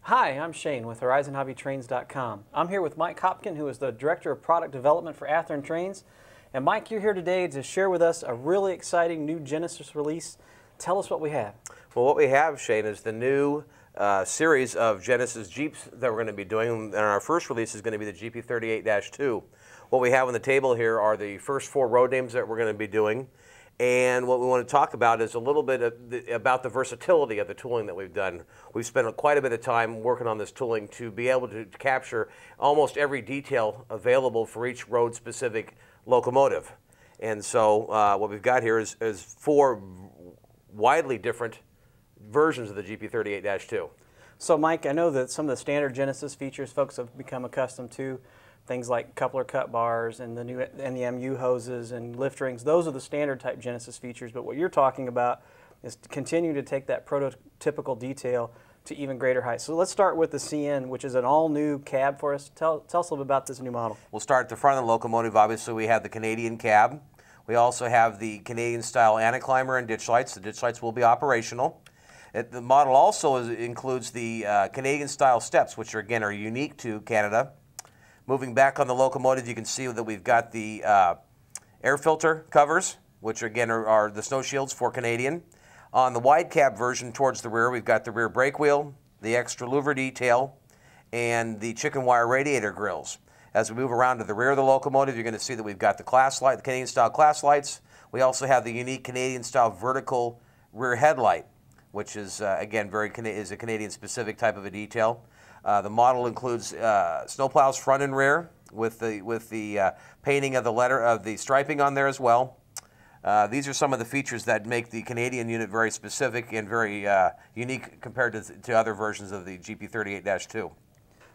Hi, I'm Shane with HorizonHobbyTrains.com. I'm here with Mike Hopkin, who is the Director of Product Development for Athearn Trains. And Mike, you're here today to share with us a really exciting new Genesis release. Tell us what we have. Well, what we have, Shane, is the new series of Genesis Jeeps that we're going to be doing. And our first release is going to be the GP38-2. What we have on the table here are the first 4 road names that we're going to be doing. And what we want to talk about is a little bit about the versatility of the tooling that we've done. We've spent quite a bit of time working on this tooling to be able to capture almost every detail available for each road-specific locomotive. And so what we've got here is 4 widely different versions of the GP38-2. So Mike, I know that some of the standard Genesis features folks have become accustomed to, things like coupler cut bars and the new MU hoses and lift rings. Those are the standard type Genesis features, but what you're talking about is to continue to take that prototypical detail to even greater heights. So let's start with the CN, which is an all-new cab for us. Tell us a little bit about this new model. We'll start at the front of the locomotive. Obviously, we have the Canadian cab. We also have the Canadian-style anticlimber and ditch lights. The ditch lights will be operational. The model also includes the Canadian-style steps, which again are unique to Canada. Moving back on the locomotive, you can see that we've got the air filter covers, which again are the snow shields for Canadian. On the wide cab version towards the rear, we've got the rear brake wheel, the extra louver detail, and the chicken wire radiator grills. As we move around to the rear of the locomotive, you're going to see that we've got the class light, the Canadian-style class lights. We also have the unique Canadian-style vertical rear headlight, which is again is a Canadian-specific type of a detail. The model includes snowplows front and rear with the painting of the striping on there as well. These are some of the features that make the Canadian unit very specific and very unique compared to other versions of the GP38-2.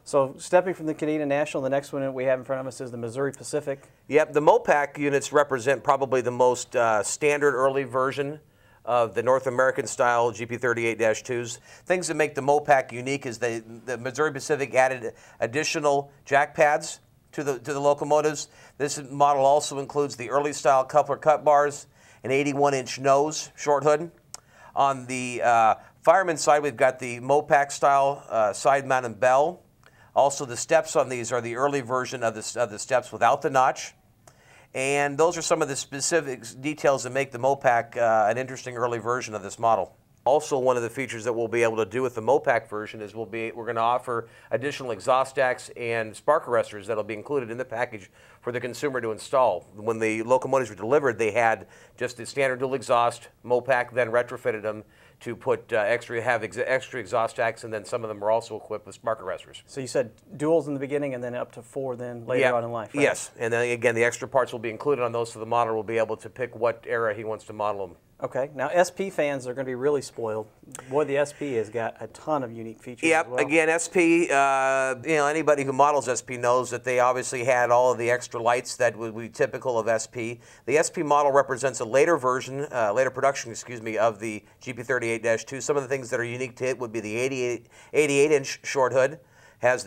So stepping from the Canadian National, the next one we have in front of us is the Missouri Pacific. Yep, the Mopac units represent probably the most standard early version of the North American style GP38-2s. Things that make the Mopac unique is the Missouri Pacific added additional jack pads to the locomotives. This model also includes the early style coupler cut bars, an 81-inch nose short hood. On the fireman side, we've got the Mopac style side mounted bell. Also, the steps on these are the early version of the steps without the notch. And those are some of the specific details that make the Mopac an interesting early version of this model. Also, one of the features that we'll be able to do with the Mopac version is we're going to offer additional exhaust stacks and spark arresters that will be included in the package for the consumer to install. When the locomotives were delivered, they had just the standard dual exhaust. Mopac then retrofitted them to put extra exhaust stacks, and then some of them are also equipped with spark arresters. So you said duals in the beginning and then up to 4 then later on in life, right? Yes, and then again the extra parts will be included on those, so the model will be able to pick what era he wants to model them. Okay, now SP fans are going to be really spoiled. Boy, the SP has got a ton of unique features as well. Again, SP, anybody who models SP knows that they obviously had all of the extra lights that would be typical of SP. The SP model represents a later version, later production, of the GP38-2. Some of the things that are unique to it would be the 88-inch short hood,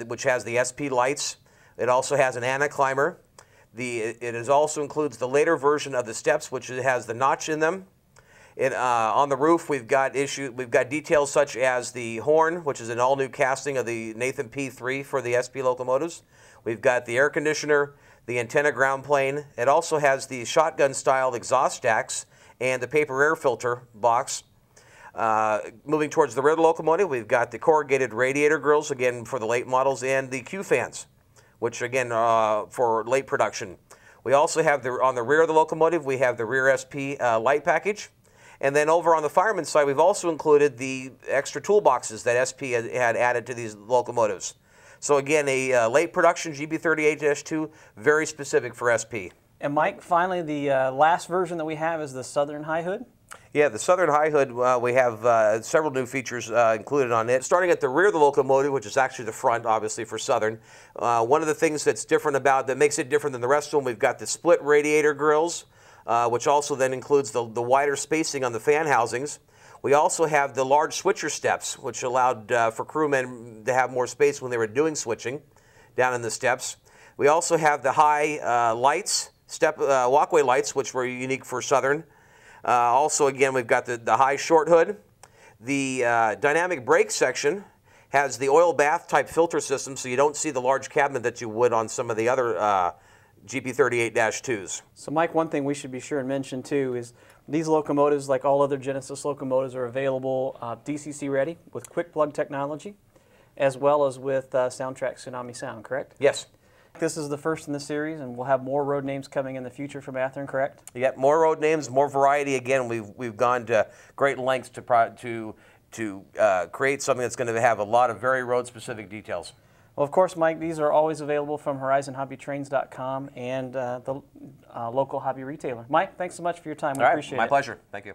which has the SP lights. It also has an anticlimber. It also includes the later version of the steps, which has the notch in them. On the roof, we've got details such as the horn, which is an all-new casting of the Nathan P3 for the SP locomotives. We've got the air conditioner, the antenna ground plane. It also has the shotgun-style exhaust stacks and the paper air filter box. Moving towards the rear of the locomotive, we've got the corrugated radiator grills, again for the late models, and the Q fans, which again for late production. We also have on the rear of the locomotive, we have the rear SP light package. And then over on the fireman's side, we've also included the extra toolboxes that SP had added to these locomotives. So again, a late production GP38-2, very specific for SP. And Mike, finally, the last version that we have is the Southern High Hood. Yeah, the Southern High Hood, we have several new features included on it. Starting at the rear of the locomotive, which is actually the front, obviously, for Southern. One of the things that makes it different than the rest of them, we've got the split radiator grills, which also then includes the wider spacing on the fan housings. We also have the large switcher steps, which allowed for crewmen to have more space when they were doing switching down in the steps. We also have the high lights, walkway lights, which were unique for Southern. Also, again, we've got the high short hood. The dynamic brake section has the oil bath type filter system, so you don't see the large cabinet that you would on some of the other GP38-2s. So Mike, one thing we should be sure and mention too is these locomotives, like all other Genesis locomotives, are available DCC ready with quick plug technology, as well as with Soundtrack Tsunami Sound, correct? Yes. This is the first in the series, and we'll have more road names coming in the future from Athearn, correct? Yep, more road names, more variety. Again, we've gone to great lengths to create something that's going to have a lot of very road-specific details. Well, of course, Mike, these are always available from HorizonHobbyTrains.com and the local hobby retailer. Mike, thanks so much for your time. We appreciate it. My pleasure. Thank you.